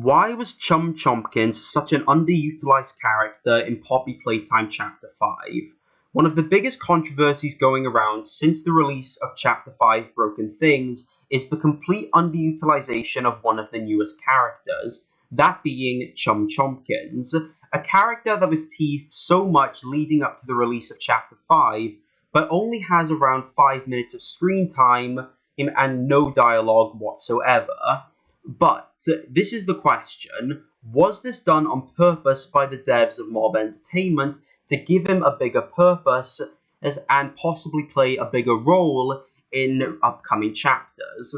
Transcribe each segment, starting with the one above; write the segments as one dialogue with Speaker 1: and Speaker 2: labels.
Speaker 1: Why was Chum Chompkins such an underutilized character in Poppy Playtime Chapter 5? One of the biggest controversies going around since the release of Chapter 5 Broken Things is the complete underutilization of one of the newest characters, that being Chum Chompkins, a character that was teased so much leading up to the release of Chapter 5, but only has around 5 minutes of screen time and no dialogue whatsoever. But this is the question: was this done on purpose by the devs of Mob Entertainment to give him a bigger purpose and possibly play a bigger role in upcoming chapters?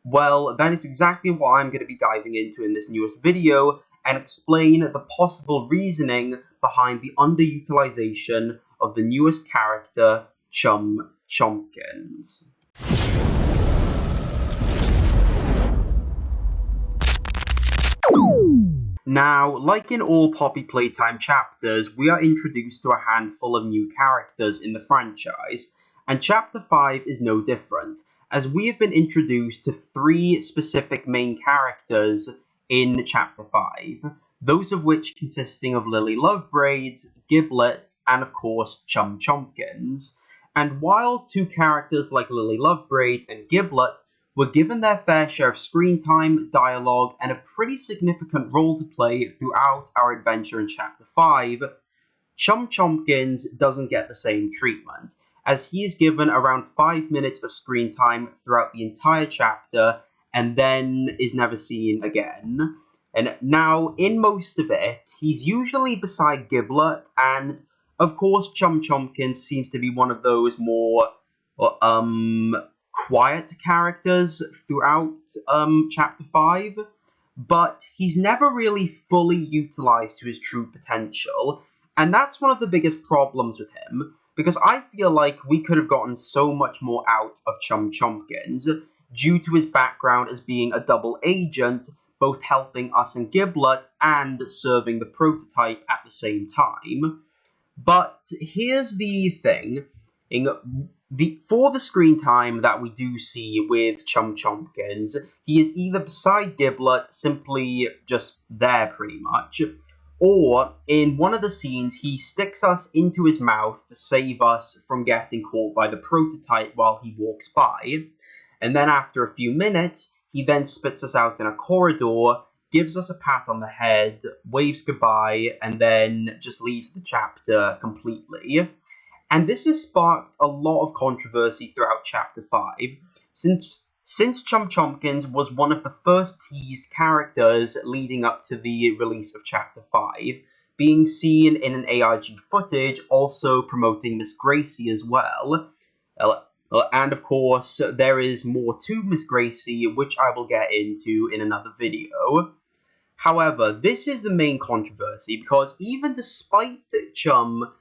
Speaker 1: Well, that is exactly what I'm going to be diving into in this newest video and explain the possible reasoning behind the underutilization of the newest character, Chum Chompkins. Now, like in all Poppy Playtime chapters, we are introduced to a handful of new characters in the franchise, and Chapter 5 is no different, as we have been introduced to 3 specific main characters in Chapter 5, those of which consisting of Lily Lovebraids, Giblet, and of course Chum Chompkins. And while 2 characters like Lily Lovebraids and Giblet were given their fair share of screen time, dialogue, and a pretty significant role to play throughout our adventure in Chapter 5, Chum Chompkins doesn't get the same treatment, as he is given around 5 minutes of screen time throughout the entire chapter, and then is never seen again. And now, in most of it, he's usually beside Giblet, and of course Chum Chompkins seems to be one of those more, quiet characters throughout Chapter 5, but he's never really fully utilized to his true potential, and that's one of the biggest problems with him, because I feel like we could have gotten so much more out of Chum Chompkins due to his background as being a double agent, both helping us and Giblet and serving the prototype at the same time. But here's the thing: for the screen time that we do see with Chum Chompkins, he is either beside Giblet, simply just there pretty much, or in one of the scenes he sticks us into his mouth to save us from getting caught by the prototype while he walks by, and then after a few minutes he then spits us out in a corridor, gives us a pat on the head, waves goodbye, and then just leaves the chapter completely. And this has sparked a lot of controversy throughout Chapter 5, since Chum Chompkins was one of the first teased characters leading up to the release of Chapter 5, being seen in an ARG footage, also promoting Miss Gracie as well. And of course, there is more to Miss Gracie, which I will get into in another video. However, this is the main controversy, because even despite Chum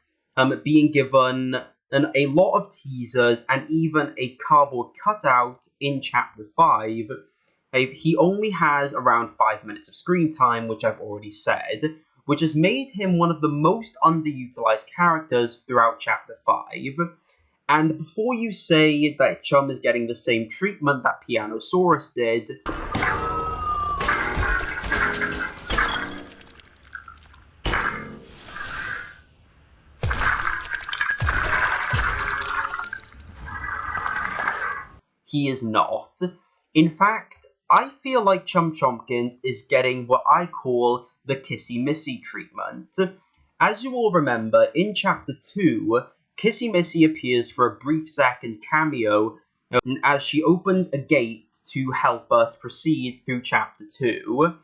Speaker 1: being given a lot of teasers and even a cardboard cutout in Chapter 5, he only has around 5 minutes of screen time, which I've already said, which has made him one of the most underutilized characters throughout Chapter 5. And before you say that Chum is getting the same treatment that Pianosaurus did, he is not. In fact, I feel like Chum Chompkins is getting what I call the Kissy Missy treatment. As you all remember, in Chapter 2, Kissy Missy appears for a brief second cameo as she opens a gate to help us proceed through Chapter 2.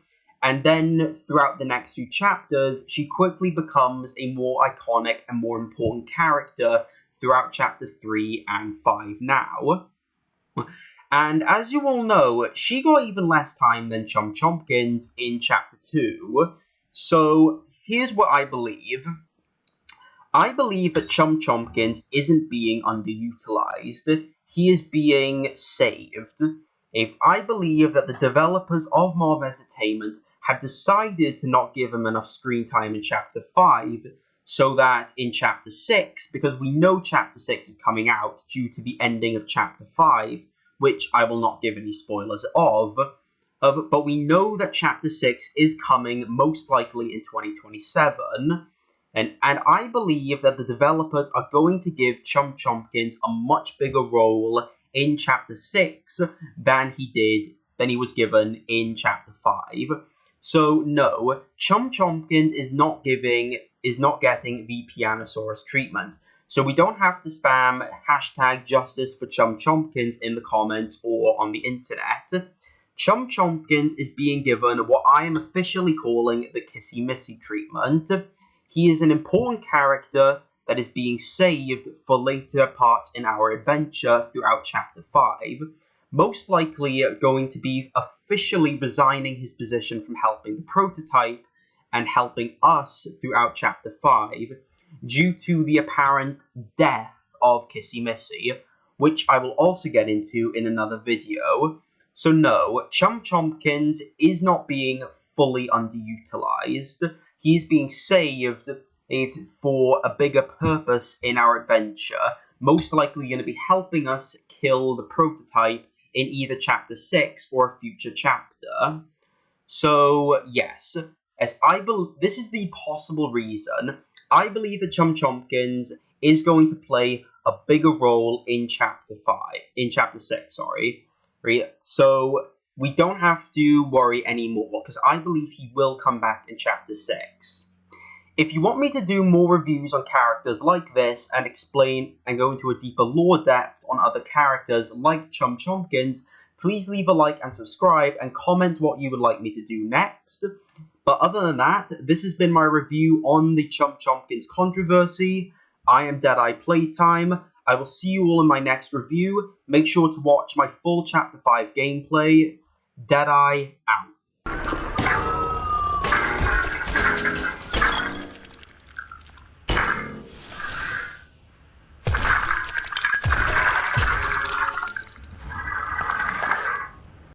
Speaker 1: And then, throughout the next few chapters, she quickly becomes a more iconic and more important character throughout Chapter 3 and 5 now. And as you all know, she got even less time than Chum Chompkins in Chapter 2. So here's what I believe. I believe that Chum Chompkins isn't being underutilized. He is being saved. I believe that the developers of Mob Entertainment have decided to not give him enough screen time in Chapter 5, so that in Chapter 6, because we know Chapter 6 is coming out due to the ending of Chapter 5, which I will not give any spoilers of, but we know that Chapter 6 is coming most likely in 2027, and I believe that the developers are going to give Chum Chompkins a much bigger role in Chapter 6 than he was given in Chapter 5. So no, Chum Chompkins is not getting the Pianosaurus treatment. So we don't have to spam hashtag justice for Chum Chompkins in the comments or on the internet. Chum Chompkins is being given what I am officially calling the Kissy Missy treatment. He is an important character that is being saved for later parts in our adventure throughout Chapter 5, most likely going to be officially resigning his position from helping the prototype and helping us throughout Chapter 5 due to the apparent death of Kissy Missy, which I will also get into in another video. So no, Chum Chompkins is not being fully underutilized. He is being saved for a bigger purpose in our adventure, most likely going to be helping us kill the prototype in either Chapter 6 or a future chapter. So yes, this is the possible reason I believe that Chum Chompkins is going to play a bigger role in Chapter 6, sorry. So we don't have to worry anymore, because I believe he will come back in Chapter 6. If you want me to do more reviews on characters like this and explain and go into a deeper lore depth on other characters like Chum Chompkins, please leave a like and subscribe and comment what you would like me to do next. But other than that, this has been my review on the Chum Chompkins controversy. I am DeadeyePlaytime. I will see you all in my next review. Make sure to watch my full Chapter 5 gameplay. Deadeye out.